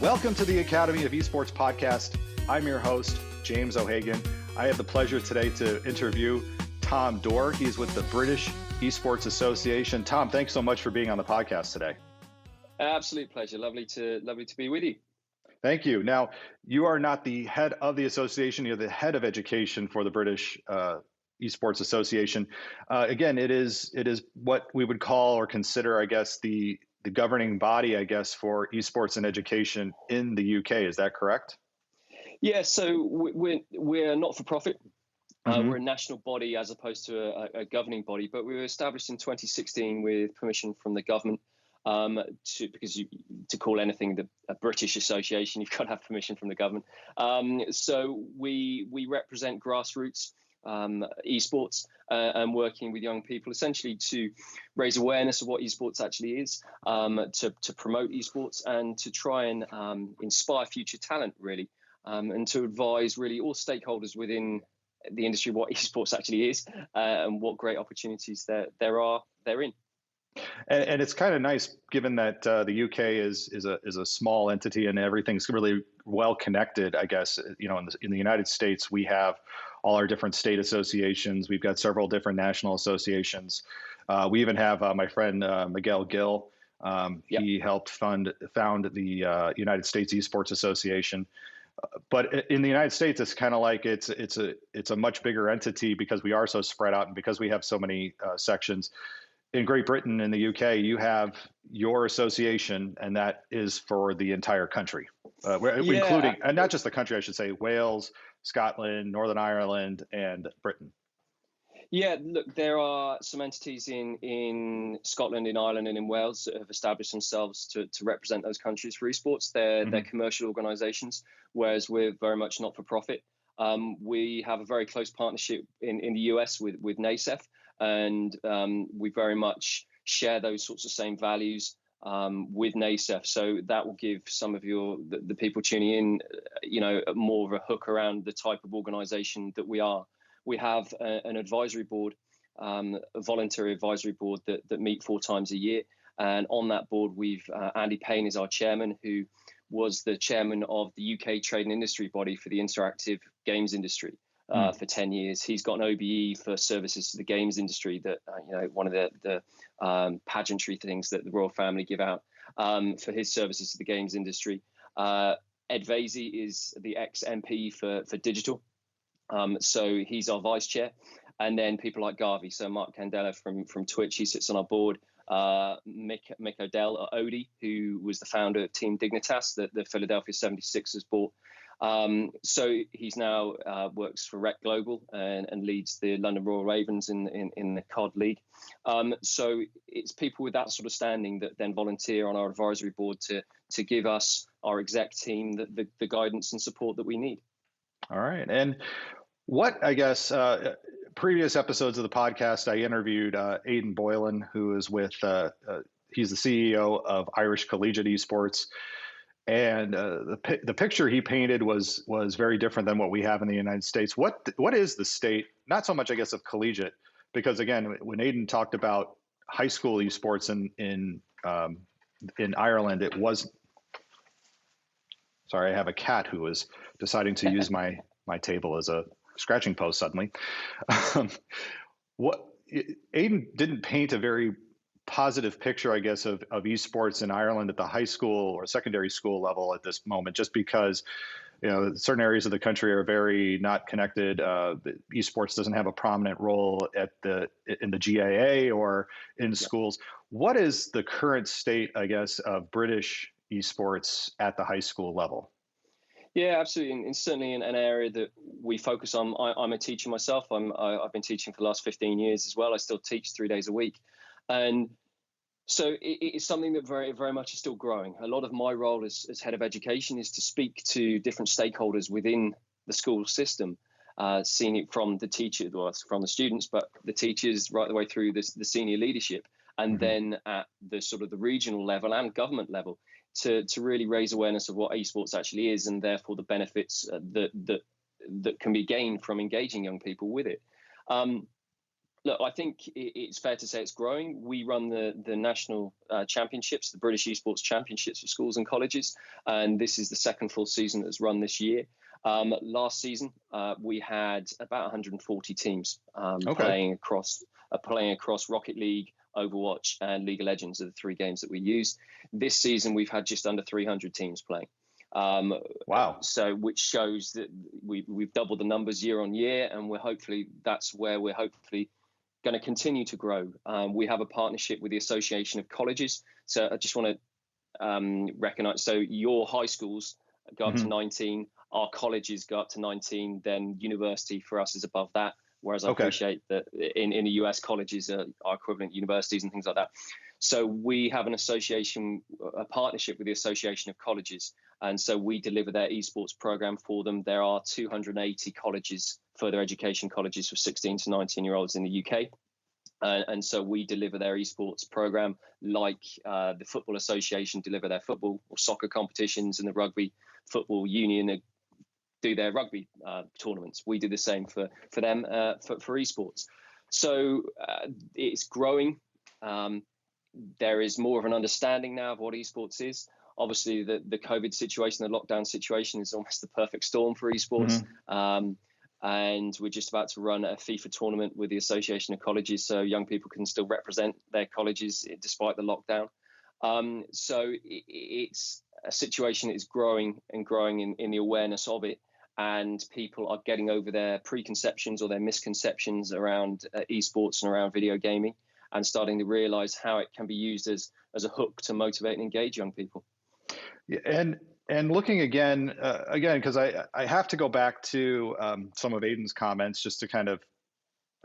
Welcome to the Academy of Esports podcast. I'm your host, James O'Hagan. I have the pleasure today to interview Tom Dore. He's with the British Esports Association. Tom, thanks so much for being on the podcast today. Absolute pleasure. Lovely to be with you. Thank you. Now, you are not the head of the association. You're the head of education for the British Esports Association. Again, it is what we would call or consider, I guess, the governing body, I guess, for esports and education in the UK. Is that correct? Yeah. So we're not for profit. We're a national body as opposed to a governing body, but we were established in 2016 with permission from the government. Because to call anything a British association, you've got to have permission from the government. So we represent grassroots esports and working with young people essentially to raise awareness of what esports actually is, to promote esports and to try and inspire future talent really, and to advise really all stakeholders within the industry what esports actually is and what great opportunities there are therein. And it's kind of nice, given that the UK is a small entity and everything's really well connected. I guess in the United States we have all our different state associations. We've got several different national associations. We even have my friend Miguel Gill. Yep. He helped found the United States Esports Association. But in the United States, it's kind of like it's a much bigger entity because we are so spread out and because we have so many sections. In Great Britain and the UK, you have your association, and that is for the entire country, including, and not just the country, I should say, Wales, Scotland, Northern Ireland, and Britain. Yeah, look, there are some entities in Scotland, in Ireland, and in Wales that have established themselves to represent those countries for esports. They're commercial organisations, whereas we're very much not for profit. We have a very close partnership in the US with NASEF. And we very much share those sorts of same values with NASEF. So that will give some of the people tuning in, more of a hook around the type of organisation that we are. We have an advisory board, a voluntary advisory board that meet 4 times a year. And on that board, we've Andy Payne is our chairman, who was the chairman of the UK trade and industry body for the interactive games industry. For 10 years. He's got an OBE for services to the games industry that, one of the pageantry things that the royal family give out for his services to the games industry. Ed Vasey is the ex-MP for digital. So he's our vice chair. And then people like Garvey, so Mark Candela from Twitch, he sits on our board. Mick O'Dell at Odie, who was the founder of Team Dignitas that the Philadelphia 76ers bought. So he's now works for Rec Global and leads the London Royal Ravens in the COD League. So it's people with that sort of standing that then volunteer on our advisory board to give us, our exec team, the guidance and support that we need. All right. And what, I guess, previous episodes of the podcast, I interviewed Aidan Boylan, who is with, he's the CEO of Irish Collegiate Esports. And the picture he painted was very different than what we have in the United States. What is the state, not so much, I guess, of collegiate, because again, when Aidan talked about high school esports in Ireland, it was, sorry, I have a cat who was deciding to use my table as a scratching post suddenly. Aidan didn't paint a very positive picture, I guess, of esports in Ireland at the high school or secondary school level at this moment, just because, certain areas of the country are very not connected. Esports doesn't have a prominent role in the GAA or in schools. What is the current state, I guess, of British esports at the high school level? Yeah, absolutely. And certainly in an area that we focus on. I'm a teacher myself. I've been teaching for the last 15 years as well. I still teach 3 days a week. And so it's something that very, very much is still growing. A lot of my role as head of education is to speak to different stakeholders within the school system, seeing it from the teacher, from the students, but the teachers right the way through the senior leadership, and then at the sort of the regional level and government level to really raise awareness of what esports actually is, and therefore the benefits that can be gained from engaging young people with it. Look, I think it's fair to say it's growing. We run the national championships, the British Esports Championships for schools and colleges, and this is the second full season that's run this year. Last season, we had about 140 teams playing across Rocket League, Overwatch, and League of Legends are the three games that we use. This season, we've had just under 300 teams playing. Wow. So which shows that we've doubled the numbers year on year, and that's where we're hopefully going to continue to grow. We have a partnership with the Association of Colleges. So I just want to recognize, so your high schools go up to 19, our colleges go up to 19, then university for us is above that. Whereas I appreciate that in the US, colleges are equivalent universities and things like that. So we have an association, a partnership with the Association of Colleges. And so we deliver their esports program for them. There are 280 colleges, further education colleges for 16 to 19-year-olds in the UK. And so we deliver their esports program like the Football Association deliver their football or soccer competitions, and the Rugby Football Union do their rugby tournaments. We do the same for them for esports. So it's growing. There is more of an understanding now of what esports is. Obviously, the COVID situation, the lockdown situation is almost the perfect storm for esports. And we're just about to run a FIFA tournament with the Association of Colleges, so young people can still represent their colleges despite the lockdown. So it's a situation that is growing and growing in the awareness of it. And people are getting over their preconceptions or their misconceptions around esports and around video gaming, and starting to realize how it can be used as a hook to motivate and engage young people. Yeah, and looking again, because I have to go back to some of Aidan's comments just to kind of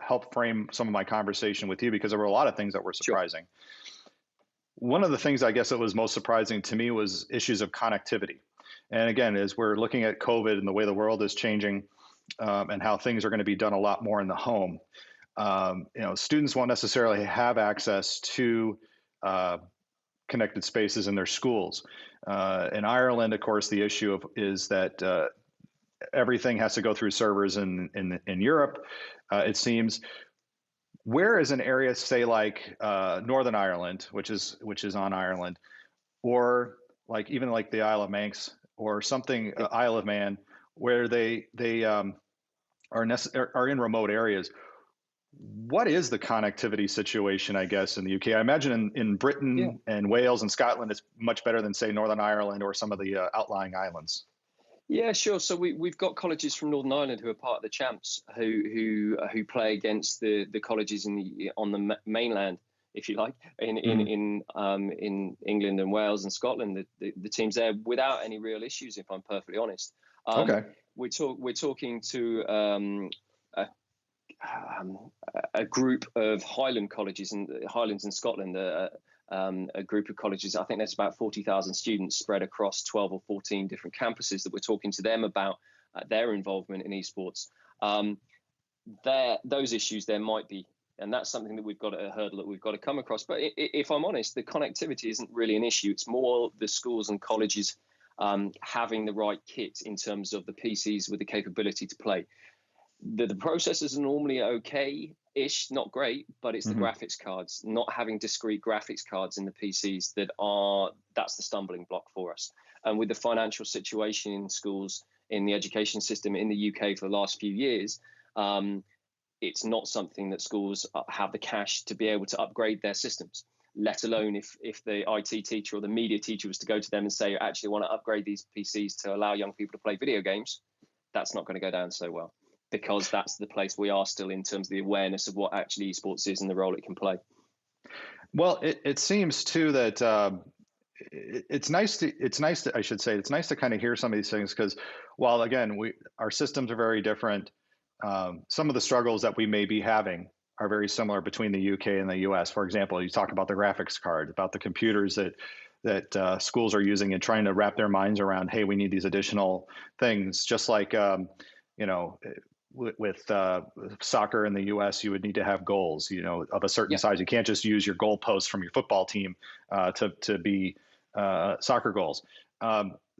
help frame some of my conversation with you, because there were a lot of things that were surprising. Sure. One of the things I guess that was most surprising to me was issues of connectivity. And again, as we're looking at COVID and the way the world is changing, and how things are going to be done a lot more in the home, students won't necessarily have access to connected spaces in their schools. In Ireland, of course, the issue is that everything has to go through servers in Europe, it seems. Where is an area, say, like Northern Ireland, which is on Ireland, or like even like the Isle of Manx or something, Isle of Man, where they are in remote areas? What is the connectivity situation, I guess, in the UK? I imagine in Britain and Wales and Scotland, it's much better than, say, Northern Ireland or some of the outlying islands. Yeah, sure. So we've got colleges from Northern Ireland who are part of the champs who play against the colleges on the mainland, if you like, in England and Wales and Scotland. The teams there without any real issues, if I'm perfectly honest. We're talking to a group of Highland colleges in Highlands in Scotland, a group of colleges. I think there's about 40,000 students spread across 12 or 14 different campuses that we're talking to them about their involvement in esports. Those issues there might be, and that's something that we've got a hurdle that we've got to come across. But if I'm honest, the connectivity isn't really an issue. It's more the schools and colleges having the right kit in terms of the PCs with the capability to play. The processors are normally okay-ish, not great, but it's the graphics cards, not having discrete graphics cards in the PCs that's the stumbling block for us. And with the financial situation in schools, in the education system in the UK for the last few years, it's not something that schools have the cash to be able to upgrade their systems, let alone if the IT teacher or the media teacher was to go to them and say, I actually want to upgrade these PCs to allow young people to play video games. That's not going to go down so well, because that's the place we are still in terms of the awareness of what actually esports is and the role it can play. Well, it seems too that it's nice to kind of hear some of these things, because while again our systems are very different, some of the struggles that we may be having are very similar between the UK and the US. For example, you talk about the graphics card, about the computers that schools are using and trying to wrap their minds around. Hey, we need these additional things, just like with soccer in the U.S., you would need to have goals, of a certain size. You can't just use your goal posts from your football team to be soccer goals.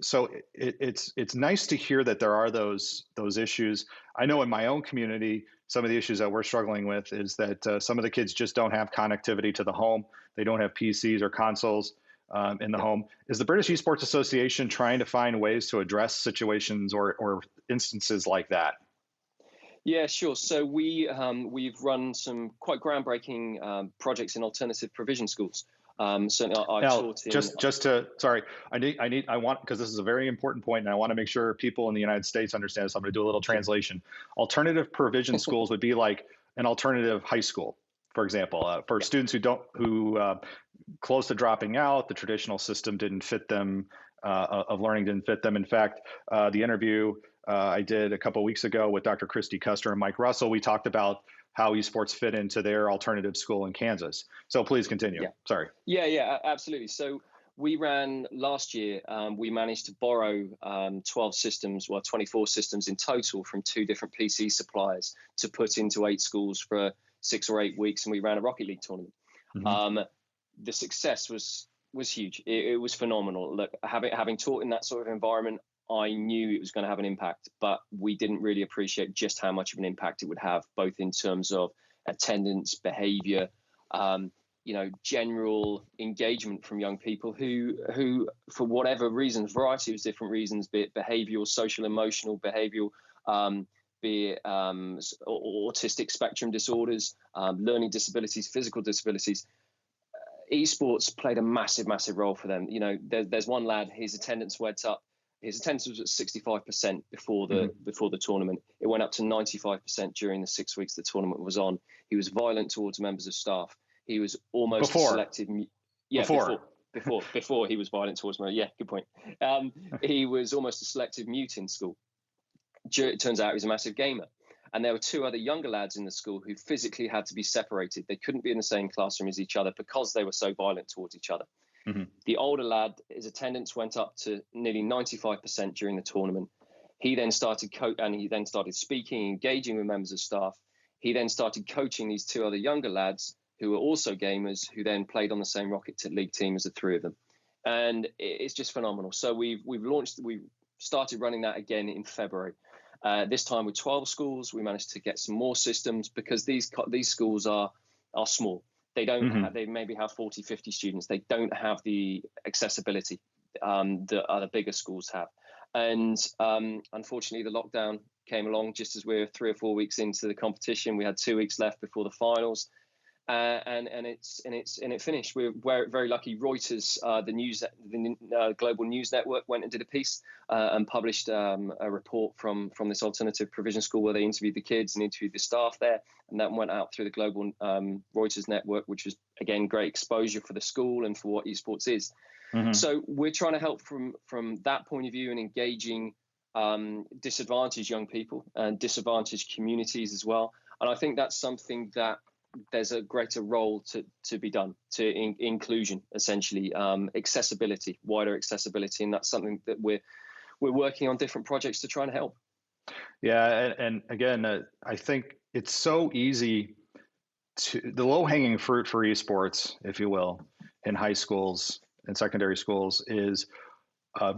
So it's nice to hear that there are those issues. I know in my own community, some of the issues that we're struggling with is that some of the kids just don't have connectivity to the home. They don't have PCs or consoles in the home. Is the British Esports Association trying to find ways to address situations or instances like that? Yeah, sure. So we've run some quite groundbreaking projects in alternative provision schools. Certainly, I Now, taught in. just to sorry, I want, because this is a very important point, and I want to make sure people in the United States understand. So I'm going to do a little translation. Alternative provision schools would be like an alternative high school, for example, for students who close to dropping out. The traditional system didn't fit them. Of learning didn't fit them. In fact, the interview I did a couple of weeks ago with Dr. Christy Custer and Mike Russell, we talked about how esports fit into their alternative school in Kansas. So please continue. Yeah. Sorry. Yeah, absolutely. So we ran last year, we managed to borrow 12 systems, 24 systems in total from 2 different PC suppliers to put into 8 schools for 6 or 8 weeks. And we ran a Rocket League tournament. Mm-hmm. The success was huge. It was phenomenal. Look, having taught in that sort of environment, I knew it was going to have an impact, but we didn't really appreciate just how much of an impact it would have, both in terms of attendance, behavior, general engagement from young people who, for whatever reasons, variety of different reasons, be it behavioral, social, emotional, behavioral, be it autistic spectrum disorders, learning disabilities, physical disabilities. Esports played a massive role for them. There's one lad, his attendance went up. His attendance was at 65% before the tournament. It went up to 95% during the 6 weeks the tournament was on. He was violent towards members of staff. He was almost selective. Yeah, before he was violent towards members. Yeah, good point. He was almost a selective mute in school. It turns out he was a massive gamer. And there were 2 other younger lads in the school who physically had to be separated. They couldn't be in the same classroom as each other because they were so violent towards each other. Mm-hmm. The older lad, his attendance went up to nearly 95% during the tournament. He then started speaking, engaging with members of staff. He then started coaching these 2 other younger lads who were also gamers, who then played on the same Rocket League team as the 3 of them. And it's just phenomenal. So we started running that again in February. This time with 12 schools. We managed to get some more systems because these schools are small. They don't have, they maybe have 40, 50 students. They don't have the accessibility that other bigger schools have. And unfortunately, the lockdown came along just as we were 3 or 4 weeks into the competition. We had 2 weeks left before the finals. And it finished. We're very lucky. Reuters, the global news network, went and did a piece and published a report from this alternative provision school where they interviewed the kids and interviewed the staff there, and that went out through the global Reuters network, which was again great exposure for the school and for what esports is. Mm-hmm. So we're trying to help from that point of view and engaging disadvantaged young people and disadvantaged communities as well. And I think that's something that there's a greater role to be done to inclusion, essentially, accessibility, wider accessibility, and that's something that we're working on different projects to try and help. Yeah, and again, I think it's so easy the low-hanging fruit for esports, if you will, in high schools and secondary schools is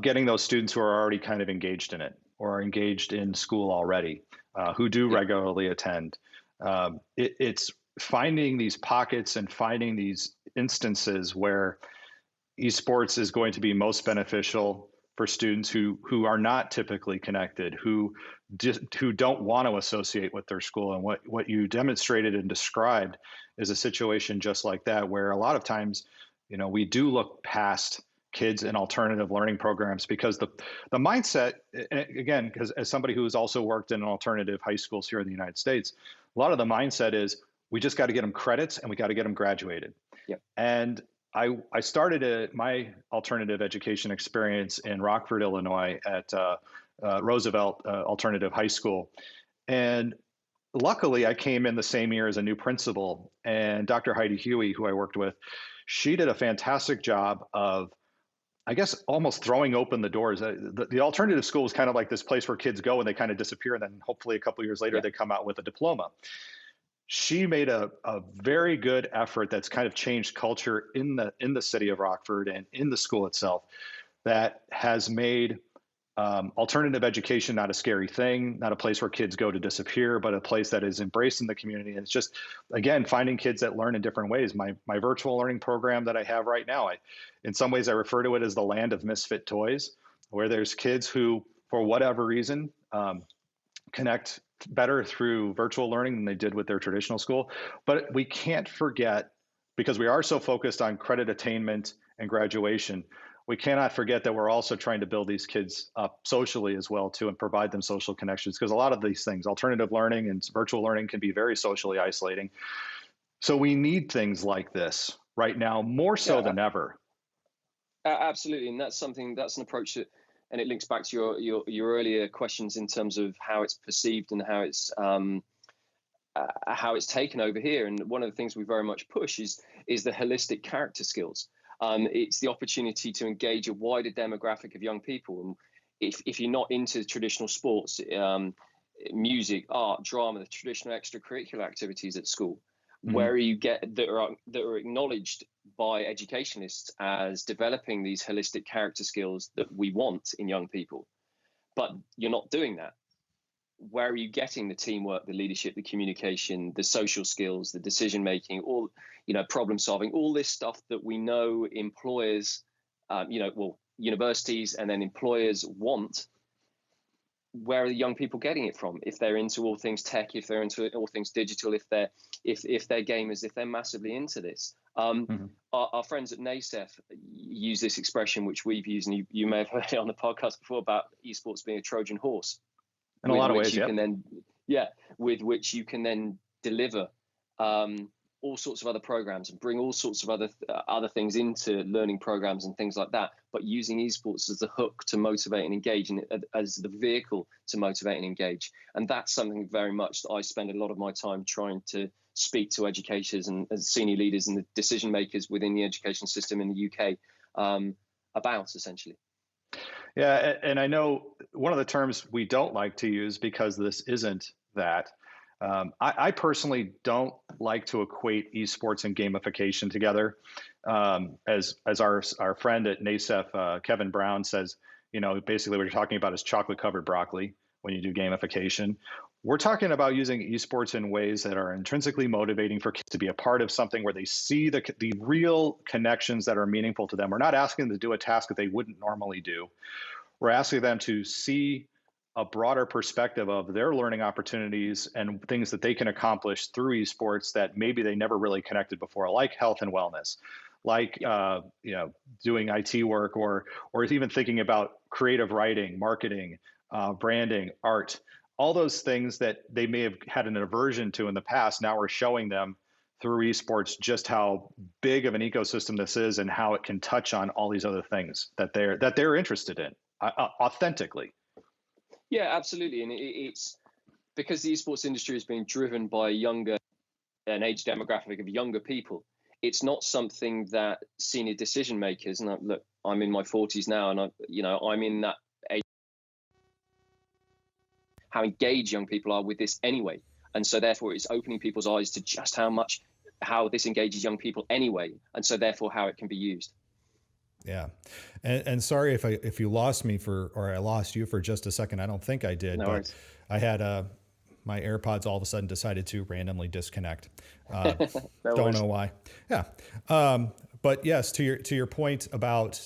getting those students who are already kind of engaged in it or are engaged in school already, who do regularly attend. It's finding these pockets and finding these instances where esports is going to be most beneficial for students who are not typically connected, who don't want to associate with their school. And what you demonstrated and described is a situation just like that, where a lot of times, we do look past kids in alternative learning programs because the mindset, again, because as somebody who has also worked in alternative high schools here in the United States, a lot of the mindset is we just got to get them credits and we got to get them graduated. Yep. And I started my alternative education experience in Rockford, Illinois at Roosevelt Alternative High School. And luckily I came in the same year as a new principal, and Dr. Heidi Huey, who I worked with, she did a fantastic job of, I guess, almost throwing open the doors. The alternative school is kind of like this place where kids go and they kind of disappear. And then hopefully a couple of years later, they come out with a diploma. She made a very good effort that's kind of changed culture in the city of Rockford and in the school itself, that has made Alternative education, not a scary thing, not a place where kids go to disappear, but a place that is embraced in the community. And it's just, again, finding kids that learn in different ways. My virtual learning program that I have right now, in some ways I refer to it as the land of misfit toys, where there's kids who, for whatever reason, connect better through virtual learning than they did with their traditional school. But we can't forget, because we are so focused on credit attainment and graduation, we cannot forget that we're also trying to build these kids up socially as well too, and provide them social connections, because a lot of these things, alternative learning and virtual learning, can be very socially isolating. So we need things like this right now, more so than ever. Absolutely, and that's an approach that, and it links back to your earlier questions in terms of how it's perceived and how it's taken over here. And one of the things we very much push is the holistic character skills. It's the opportunity to engage a wider demographic of young people. And if you're not into traditional sports, music, art, drama, the traditional extracurricular activities at school, where you get that are acknowledged by educationists as developing these holistic character skills that we want in young people, but you're not doing that. Where are you getting the teamwork, the leadership, the communication, the social skills, the decision making, all, problem solving, all this stuff that we know employers, universities and then employers want? Where are the young people getting it from? If they're into all things tech, if they're into all things digital, if they're gamers, if they're massively into this. Our friends at NASEF use this expression, which we've used, and you may have heard it on the podcast before, about esports being a Trojan horse. In a lot of ways, with which you can then deliver all sorts of other programs and bring all sorts of other things into learning programs and things like that, but using esports as the hook to motivate and engage, and as the vehicle to motivate and engage. And that's something very much that I spend a lot of my time trying to speak to educators and senior leaders and the decision makers within the education system in the UK about, essentially. Yeah, and I know one of the terms we don't like to use, because this isn't that. I personally don't like to equate esports and gamification together. As our friend at NASEF, Kevin Brown, says, basically what you're talking about is chocolate covered broccoli when you do gamification. We're talking about using esports in ways that are intrinsically motivating for kids to be a part of something where they see the real connections that are meaningful to them. We're not asking them to do a task that they wouldn't normally do. We're asking them to see a broader perspective of their learning opportunities and things that they can accomplish through esports that maybe they never really connected before, like health and wellness, like doing IT work, or even thinking about creative writing, marketing, branding, art. All those things that they may have had an aversion to in the past, now we're showing them through esports just how big of an ecosystem this is and how it can touch on all these other things that they're interested in authentically. Yeah, absolutely. And it's because the esports industry is being driven by an age demographic of younger people. It's not something that senior decision makers, and look, I'm in my 40s now, and I'm in that age. How engaged young people are with this anyway. And so therefore it's opening people's eyes to just how this engages young people anyway. And so therefore how it can be used. Yeah. And sorry if you lost me or I lost you for just a second. I don't think I did, but I had my AirPods all of a sudden decided to randomly disconnect. Don't know why. Yeah. But yes, to your point about,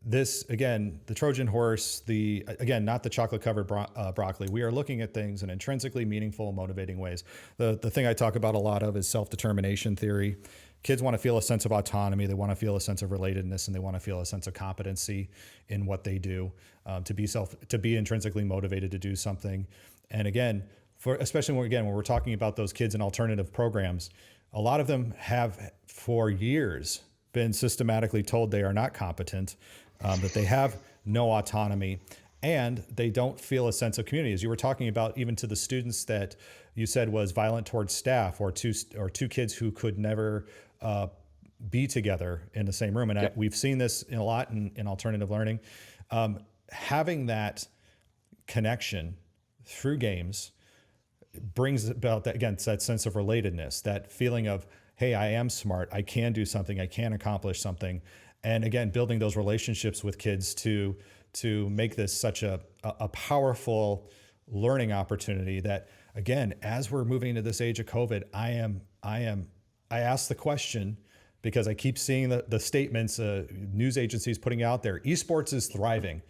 this, again, the Trojan horse, not the chocolate covered broccoli. We are looking at things in intrinsically meaningful, motivating ways. The thing I talk about a lot of is self-determination theory. Kids want to feel a sense of autonomy. They want to feel a sense of relatedness, and they want to feel a sense of competency in what they do, to be intrinsically motivated to do something. And again, especially when we're talking about those kids in alternative programs, a lot of them have for years been systematically told they are not competent, that they have no autonomy, and they don't feel a sense of community. As you were talking about, even to the students that you said was violent towards staff, or two kids who could never be together in the same room. And we've seen this a lot in alternative learning. Having that connection through games brings about that sense of relatedness, that feeling of, hey, I am smart, I can do something, I can accomplish something. And again, building those relationships with kids to to make this such a powerful learning opportunity that, again, as we're moving into this age of COVID, I ask the question because I keep seeing the statements, news agencies putting out there, esports is thriving.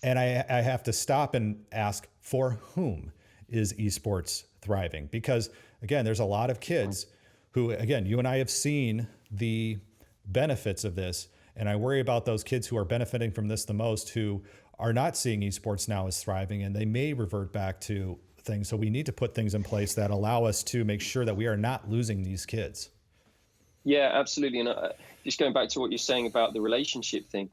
And I have to stop and ask, for whom is esports thriving? Because again, there's a lot of kids who, again, you and I have seen the benefits of this. And I worry about those kids who are benefiting from this the most, who are not seeing esports now as thriving, and they may revert back to things. So we need to put things in place that allow us to make sure that we are not losing these kids. Yeah, absolutely. And just going back to what you're saying about the relationship thing,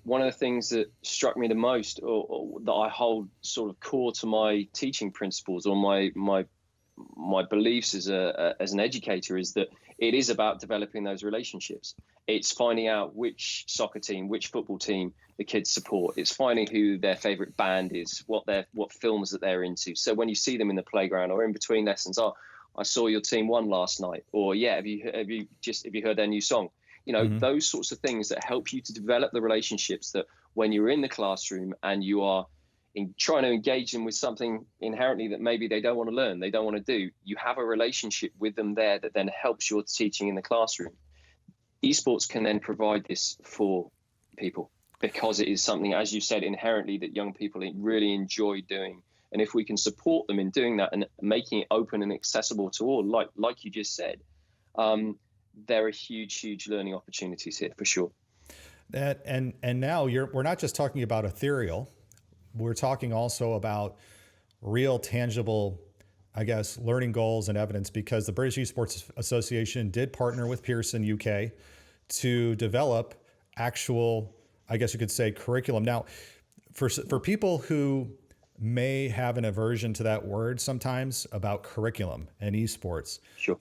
one of the things that struck me the most, or that I hold sort of core to my teaching principles or my beliefs as an educator, is that it is about developing those relationships. It's finding out which soccer team, which football team the kids support. It's finding who their favorite band is, what films that they're into. So when you see them in the playground or in between lessons, I saw your team won last night, or have you heard their new song? Those sorts of things that help you to develop the relationships that when you're in the classroom and you are trying to engage them with something inherently that maybe they don't want to learn, they don't want to do, you have a relationship with them there that then helps your teaching in the classroom. Esports can then provide this for people because it is something, as you said, inherently that young people really enjoy doing. And if we can support them in doing that and making it open and accessible to all, like you just said, there are huge learning opportunities here for sure. And now we're not just talking about ethereal. We're talking also about real, tangible, I guess, learning goals and evidence, because the British Esports Association did partner with Pearson UK to develop actual, I guess you could say, curriculum. Now, for people who may have an aversion to that word sometimes about curriculum and esports, sure.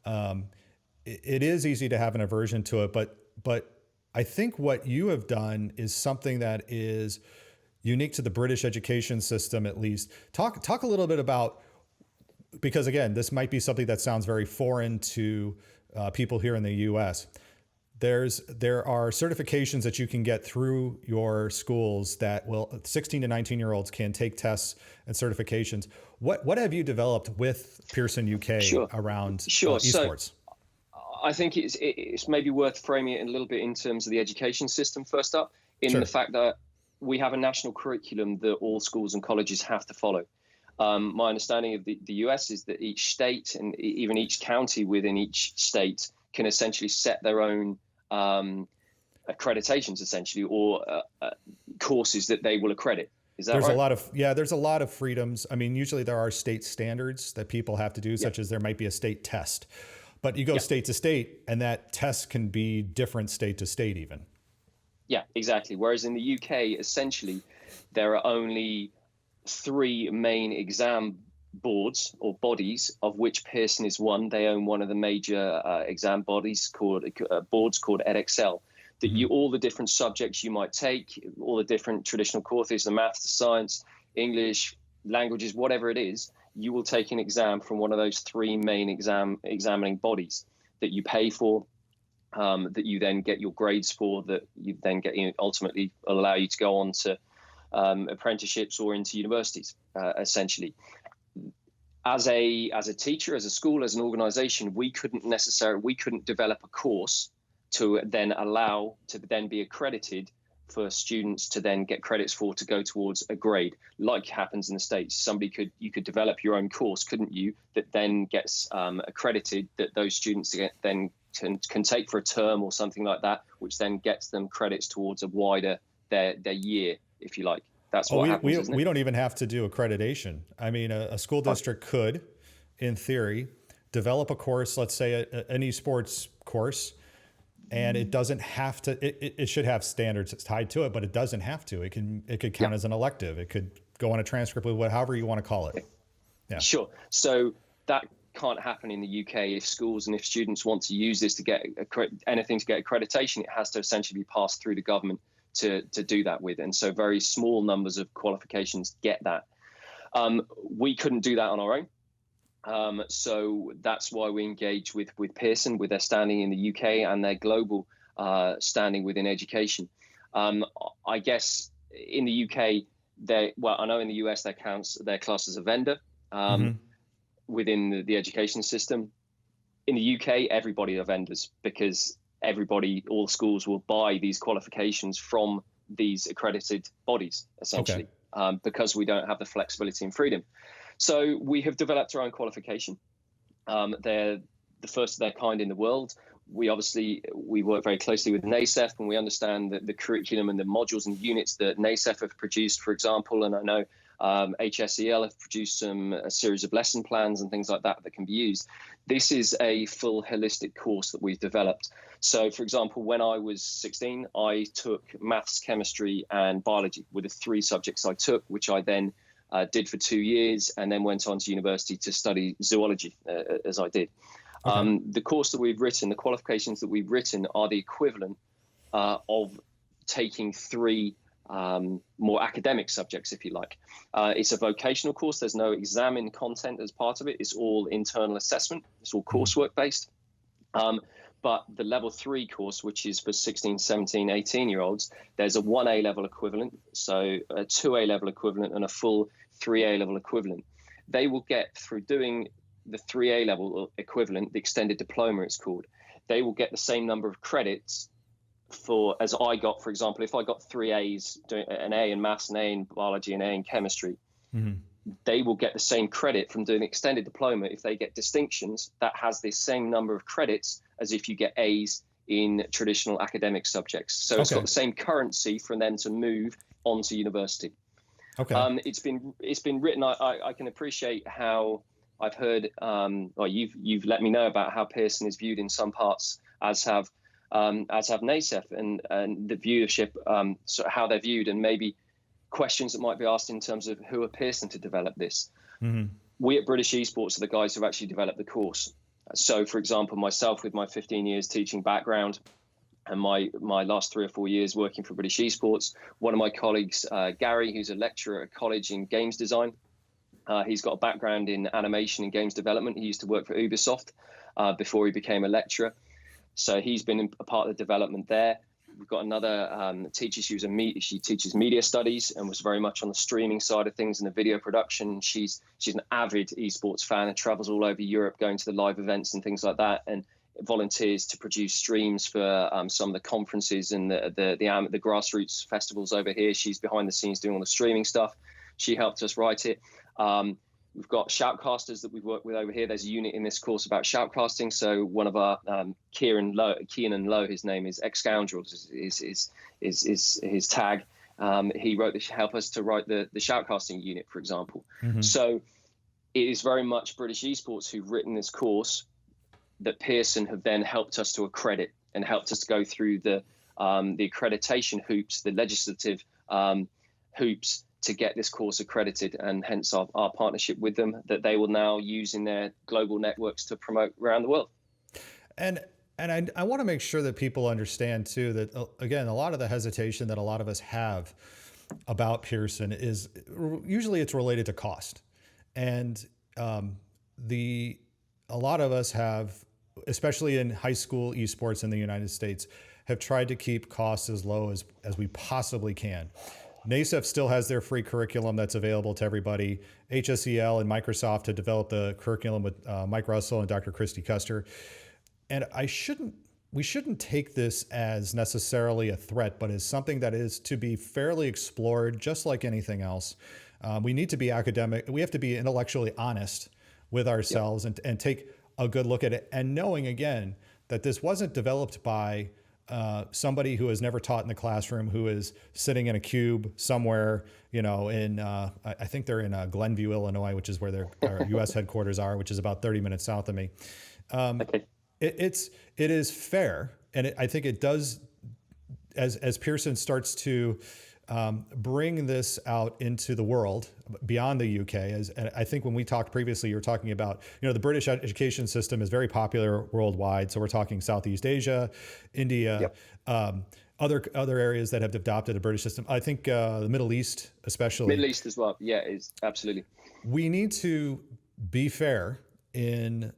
It is easy to have an aversion to it, but I think what you have done is something that is unique to the British education system, at least. Talk a little bit about, because again, this might be something that sounds very foreign to people here in the US. There are certifications that you can get through your schools that 16 to 19-year-olds can take tests and certifications. What have you developed with Pearson UK around esports? So, I think it's maybe worth framing it a little bit in terms of the education system first up, the fact that we have a national curriculum that all schools and colleges have to follow. My understanding of the US is that each state and even each county within each state can essentially set their own accreditations, essentially, or courses that they will accredit. Is that right? There's a lot of freedoms. I mean, usually there are state standards that people have to do, such as there might be a state test. But you go state to state, and that test can be different state to state even. Yeah, exactly. Whereas in the UK, essentially, there are only 3 main exam boards or bodies, of which Pearson is one. They own one of the major exam bodies called Edexcel. That all the different subjects you might take, all the different traditional courses, the maths, the science, English, languages, whatever it is, you will take an exam from one of those 3 main examining bodies that you pay for, that you then get your grades for, that you then get ultimately allow you to go on to apprenticeships or into universities, essentially. As a teacher, as a school, as an organization, we couldn't develop a course to then allow to then be accredited for students to then get credits for to go towards a grade, like happens in the States. You could develop your own course, couldn't you, that then gets accredited, that those students then can take for a term or something like that, which then gets them credits towards a wider their year, if you like. That's what happens, isn't it? We don't even have to do accreditation. I mean, a school district could, in theory, develop a course, let's say an esports course, and it doesn't have to. It should have standards tied to it, but it doesn't have to. It could count as an elective. It could go on a transcript with however you want to call it. Yeah. Sure. So that can't happen in the UK. If schools and if students want to use this to get anything to get accreditation, it has to essentially be passed through the government to do that with. And so very small numbers of qualifications get that. We couldn't do that on our own. So that's why we engage with Pearson, with their standing in the UK and their global standing within education. I guess in the UK, I know in the US they're classed as a vendor within the education system. In the UK, everybody are vendors, because all schools will buy these qualifications from these accredited bodies, essentially, because we don't have the flexibility and freedom. So we have developed our own qualification. They're the first of their kind in the world. We work very closely with NACEF, and we understand that the curriculum and the modules and units that NACEF have produced, for example, and I know HSEL have produced a series of lesson plans and things like that can be used. This is a full holistic course that we've developed. So, for example, when I was 16, I took maths, chemistry, and biology were the 3 subjects I took, which I then did for 2 years, and then went on to university to study zoology, as I did. Okay. The course that we've written, the qualifications that we've written, are the equivalent of taking 3 more academic subjects, if you like. It's a vocational course. There's no exam in content as part of it. It's all internal assessment. It's all coursework based. But the level 3 course, which is for 16, 17, 18-year-olds, there's a 1 A-level equivalent, so a 2 A-level equivalent, and a full 3 A-level equivalent. They will get, through doing the 3 A-level equivalent, the extended diploma it's called, they will get the same number of credits as I got. For example, if I got 3 A's, an A in maths, an A in biology, an A in chemistry, they will get the same credit from doing extended diploma. If they get distinctions, that has the same number of credits as if you get A's in traditional academic subjects. So it's got the same currency for them to move on to university. Okay. It's been written. I can appreciate how I've heard, or you've let me know about how Pearson is viewed in some parts, as have NACEF, and the viewership, so how they're viewed, and maybe questions that might be asked in terms of who are Pearson to develop this. We at British Esports are the guys who have actually developed the course. So, for example, myself, with my 15 years teaching background and my last 3 or 4 years working for British Esports, one of my colleagues, Gary, who's a lecturer at college in games design, he's got a background in animation and games development. He used to work for Ubisoft before he became a lecturer. So he's been a part of the development there. We've got another teacher. She teaches media studies and was very much on the streaming side of things and the video production. She's an avid esports fan and travels all over Europe, going to the live events and things like that, and volunteers to produce streams for some of the conferences and the grassroots festivals over here. She's behind the scenes doing all the streaming stuff. She helped us write it. We've got shoutcasters that we've worked with over here. There's a unit in this course about shoutcasting. So one of our Kieran Lowe, his name is Ex-Scoundrels, is his tag. He helped us to write the shoutcasting unit, for example. So it is very much British Esports who've written this course that Pearson have then helped us to accredit and helped us to go through the accreditation hoops, the legislative hoops, to get this course accredited, and hence our partnership with them, that they will now use in their global networks to promote around the world. And I want to make sure that people understand too, that again, a lot of the hesitation that a lot of us have about Pearson is usually it's related to cost. And a lot of us have, especially in high school esports in the United States, have tried to keep costs as low as we possibly can. NACEF still has their free curriculum that's available to everybody. HSEL and Microsoft have developed the curriculum with Mike Russell and Dr. Christy Custer. And we shouldn't take this as necessarily a threat, but as something that is to be fairly explored, just like anything else. We need to be academic. We have to be intellectually honest with ourselves and take a good look at it. And knowing, again, that this wasn't developed by somebody who has never taught in the classroom, who is sitting in a cube somewhere, in, I think they're in Glenview, Illinois, which is where their U.S. headquarters are, which is about 30 minutes south of me. Okay. It is fair. And I think it does, as Pearson starts to bring this out into the world beyond the UK. And I think when we talked previously, you were talking about, the British education system is very popular worldwide. So we're talking Southeast Asia, India, other areas that have adopted a British system. I think the Middle East, especially. Middle East as well. Yeah, it's absolutely. We need to be fair in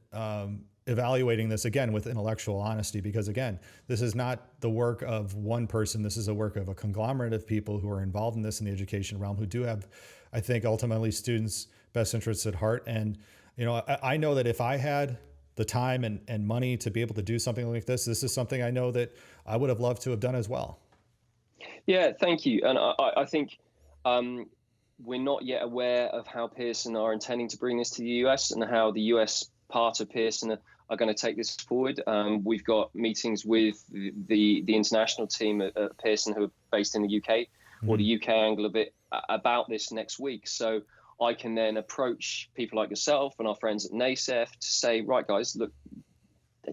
evaluating this again with intellectual honesty, because again, this is not the work of one person. This is a work of a conglomerate of people who are involved in this in the education realm, who do have, I think, ultimately students' best interests at heart. And, I know that if I had the time and money to be able to do something like this is something I know that I would have loved to have done as well. Yeah, thank you. And I think we're not yet aware of how Pearson are intending to bring this to the US and how the US part of Pearson are going to take this forward. We've got meetings with the international team at Pearson who are based in the UK, or the UK angle of it, about this next week. So I can then approach people like yourself and our friends at NASEF to say, right, guys, look,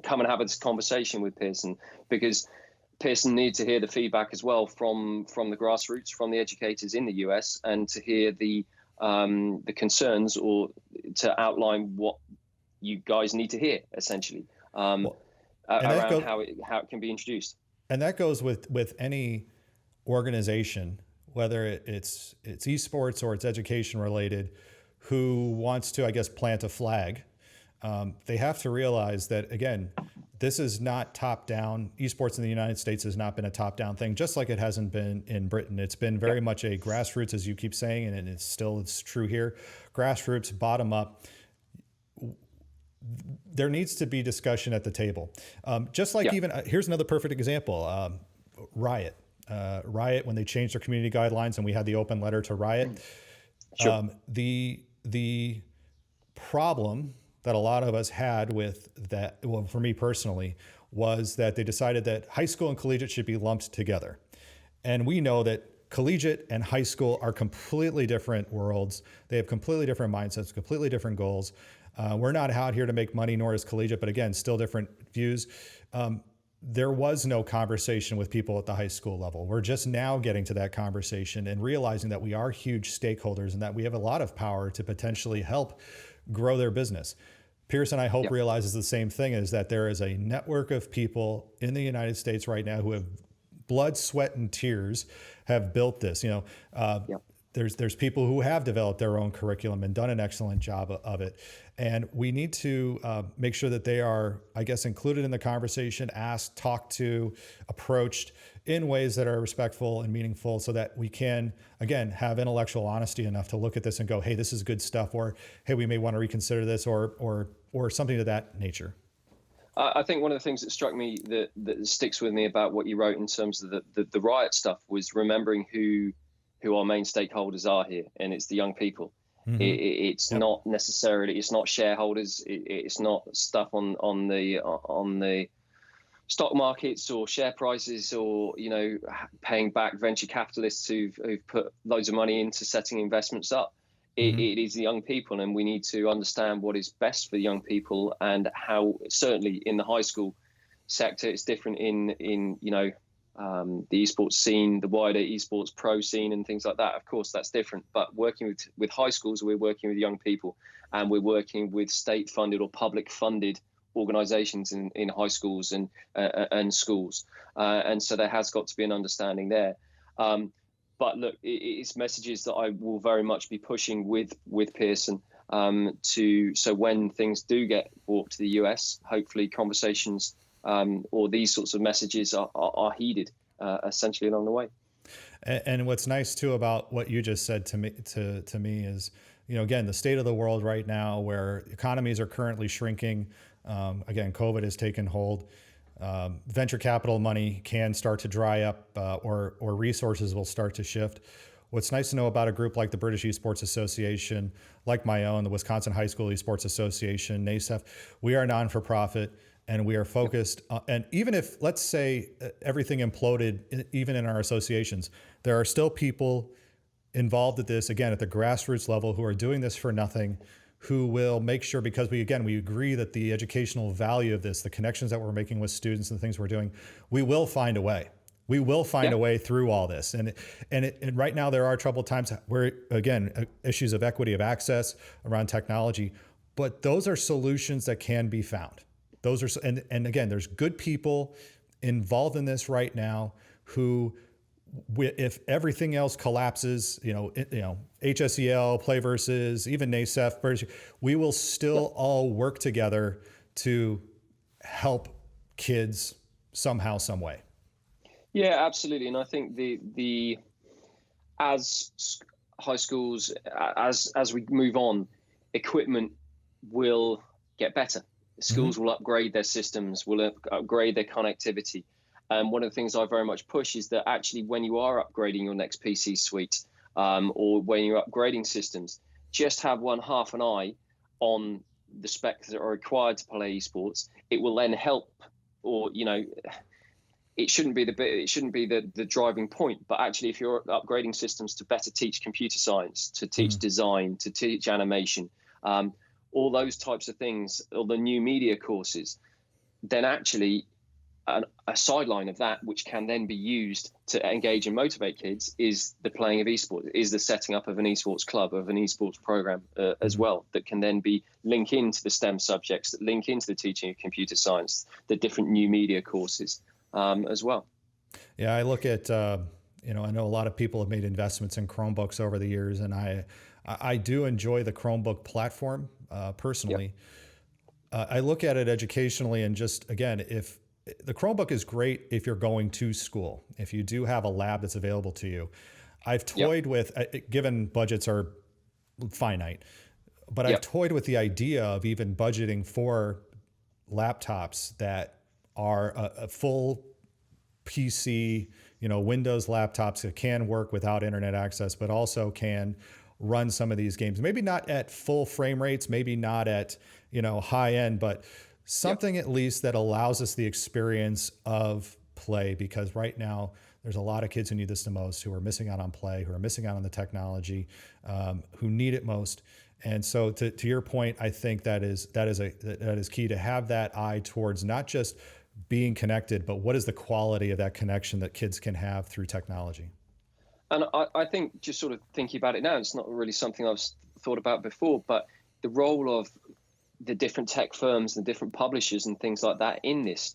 come and have this conversation with Pearson, because Pearson need to hear the feedback as well from the grassroots, from the educators in the US, and to hear the concerns, or to outline what you guys need to hear, essentially, around how it can be introduced. And that goes with any organization, whether it's esports or it's education related, who wants to, I guess, plant a flag. They have to realize that, again, this is not top down. Esports in the United States has not been a top down thing, just like it hasn't been in Britain. It's been very much a grassroots, as you keep saying, and it's true here. Grassroots, bottom up. There needs to be discussion at the table. Just like here's another perfect example. Riot, when they changed their community guidelines and we had the open letter to Riot. Sure. The problem that a lot of us had with that, well, for me personally, was that they decided that high school and collegiate should be lumped together. And we know that collegiate and high school are completely different worlds. They have completely different mindsets, completely different goals. We're not out here to make money, nor is collegiate, but again, still different views. There was no conversation with people at the high school level. We're just now getting to that conversation and realizing that we are huge stakeholders and that we have a lot of power to potentially help grow their business. Pearson, I hope, realizes the same thing, is that there is a network of people in the United States right now who have blood, sweat, and tears have built this. There's people who have developed their own curriculum and done an excellent job of it. And we need to make sure that they are, I guess, included in the conversation, asked, talked to, approached in ways that are respectful and meaningful, so that we can, again, have intellectual honesty enough to look at this and go, hey, this is good stuff, or hey, we may want to reconsider this, or something of that nature. I think one of the things that struck me that sticks with me about what you wrote in terms of the riot stuff was remembering who our main stakeholders are here, and it's the young people. Mm-hmm. It's not necessarily, it's not shareholders, it's not stuff on the stock markets or share prices, or paying back venture capitalists who've put loads of money into setting investments up. Mm-hmm. It is the young people, and we need to understand what is best for the young people, and how certainly in the high school sector it's different in the esports scene, the wider esports pro scene and things like that. Of course, that's different. But working with high schools, we're working with young people, and we're working with state-funded or public-funded organizations in high schools and schools. And so there has got to be an understanding there. But look, it's messages that I will very much be pushing with Pearson so when things do get brought to the US, hopefully conversations or these sorts of messages are heeded essentially along the way. And what's nice too about what you just said to me is, again, the state of the world right now, where economies are currently shrinking. Again, COVID has taken hold. Venture capital money can start to dry up, or resources will start to shift. What's nice to know about a group like the British Esports Association, like my own, the Wisconsin High School Esports Association, NASEF, we are non-for-profit. And we are focused, and even if, let's say, everything imploded, even in our associations, there are still people involved at this, again, at the grassroots level, who are doing this for nothing, who will make sure, because we agree that the educational value of this, the connections that we're making with students and the things we're doing, we will find a way. We will find a way through all this. And right now there are troubled times where, again, issues of equity of access around technology, but those are solutions that can be found. Those are, and again, there's good people involved in this right now who, if everything else collapses, HSEL, Playversus, even NASEF, we will still all work together to help kids somehow, some way. Yeah, absolutely. And I think as high schools, as we move on, equipment will get better. Schools will upgrade their systems, will upgrade their connectivity. And one of the things I very much push is that actually when you are upgrading your next PC suite, or when you're upgrading systems, just have half an eye on the specs that are required to play esports. It will then help, or it shouldn't be the driving point, but actually if you're upgrading systems to better teach computer science, to teach design, to teach animation, all those types of things, or the new media courses, then actually a sideline of that, which can then be used to engage and motivate kids, is the playing of esports, is the setting up of an esports club, of an esports program as well, that can then be link into the STEM subjects, that link into the teaching of computer science, the different new media courses as well. Yeah, I look at, I know a lot of people have made investments in Chromebooks over the years, and I do enjoy the Chromebook platform personally. Yep. I look at it educationally, and just, again, if the Chromebook is great if you're going to school, if you do have a lab that's available to you. I've toyed with, given budgets are finite, but I've toyed with the idea of even budgeting for laptops that are a full PC, Windows laptops that can work without internet access, but also can run some of these games. Maybe not at full frame rates, maybe not at, high end, but something at least that allows us the experience of play, because right now there's a lot of kids who need this the most, who are missing out on play, who are missing out on the technology, who need it most. And so to your point, I think that is key, to have that eye towards not just being connected, but what is the quality of that connection that kids can have through technology. And I think, just sort of thinking about it now, it's not really something I've thought about before, but the role of the different tech firms and different publishers and things like that in this,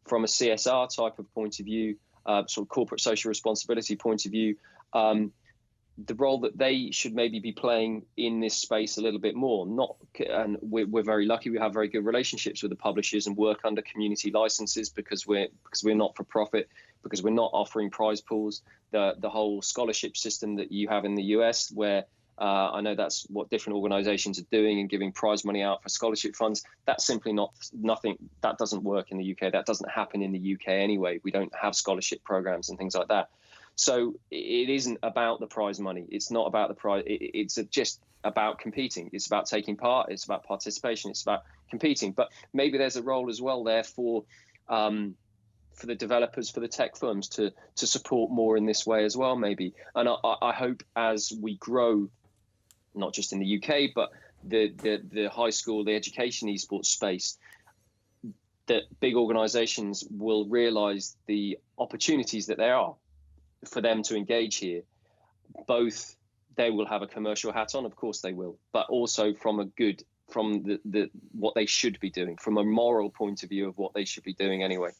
from a CSR type of point of view, sort of corporate social responsibility point of view, the role that they should maybe be playing in this space a little bit more. And we're very lucky. We have very good relationships with the publishers and work under community licenses because we're not for profit, because we're not offering prize pools. The whole scholarship system that you have in the US, where I know that's what different organizations are doing and giving prize money out for scholarship funds. That's simply nothing. That doesn't work in the UK. That doesn't happen in the UK anyway. We don't have scholarship programs and things like that. So it isn't about the prize money. It's not about the prize. It's just about competing. It's about taking part. It's about participation. It's about competing. But maybe there's a role as well there for the developers, for the tech firms to support more in this way as well, maybe. And I hope as we grow, not just in the UK, but the high school, the education esports space, that big organizations will realize the opportunities that there are for them to engage here. Both they will have a commercial hat on, of course they will, but also from the what they should be doing, from a moral point of view of what they should be doing anyway.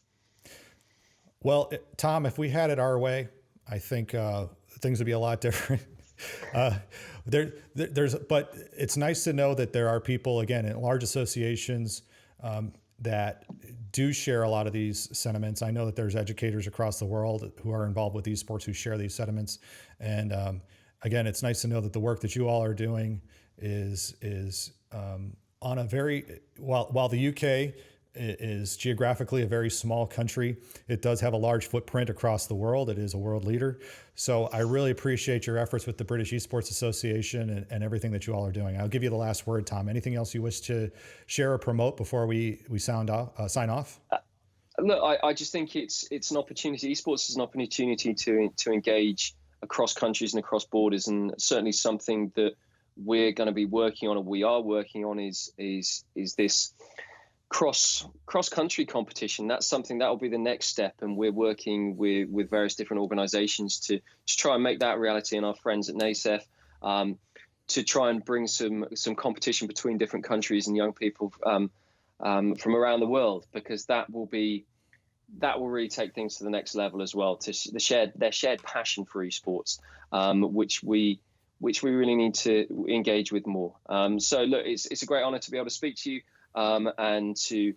Well, Tom, if we had it our way, I think things would be a lot different. But it's nice to know that there are people, again, in large associations that do share a lot of these sentiments. I know that there's educators across the world who are involved with esports who share these sentiments. And again, it's nice to know that the work that you all are doing is on a very, while the UK is geographically a very small country, it does have a large footprint across the world. It is a world leader. So I really appreciate your efforts with the British Esports Association and everything that you all are doing. I'll give you the last word, Tom. Anything else you wish to share or promote before we sign off? Look, I just think it's an opportunity. Esports is an opportunity to engage across countries and across borders, and certainly something that we're going to be working on, or we are working on, is this cross-country competition. That's something that will be the next step, and we're working with various different organizations to try and make that reality, and our friends at NASEF, to try and bring some competition between different countries and young people from around the world, because that will really take things to the next level as well, to their shared passion for esports, which we really need to engage with more. So look, it's a great honor to be able to speak to you. and to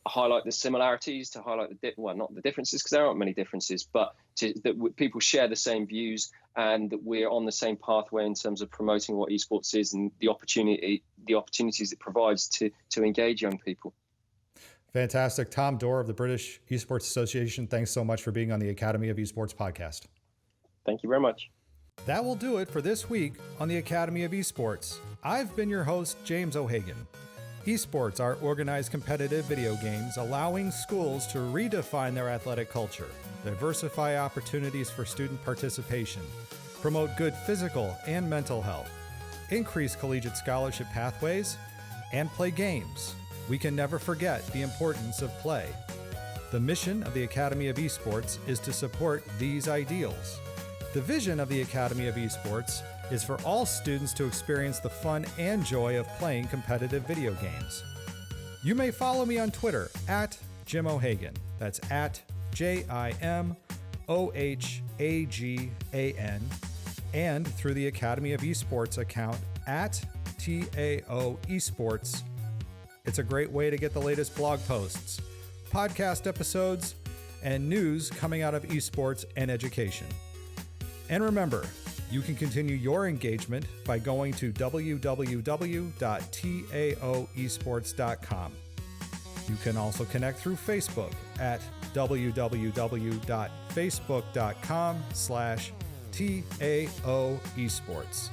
highlight the similarities, to highlight not the differences, because there aren't many differences, but that people share the same views and that we're on the same pathway in terms of promoting what esports is and the opportunities it provides to engage young people. Fantastic. Tom Dore of the British Esports Association, thanks so much for being on the Academy of Esports podcast. Thank you very much. That will do it for this week on the Academy of Esports. I've been your host, James O'Hagan. Esports are organized competitive video games allowing schools to redefine their athletic culture, diversify opportunities for student participation, promote good physical and mental health, increase collegiate scholarship pathways, and play games. We can never forget the importance of play. The mission of the Academy of Esports is to support these ideals. The vision of the Academy of Esports is for all students to experience the fun and joy of playing competitive video games. You may follow me on Twitter at Jim O'Hagan. That's at JIMOHAGAN, and through the Academy of Esports account at TAO Esports. It's a great way to get the latest blog posts, podcast episodes, and news coming out of esports and education. And remember, you can continue your engagement by going to www.taoesports.com. You can also connect through Facebook at www.facebook.com/TAOesports.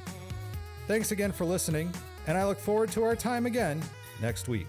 Thanks again for listening, and I look forward to our time again next week.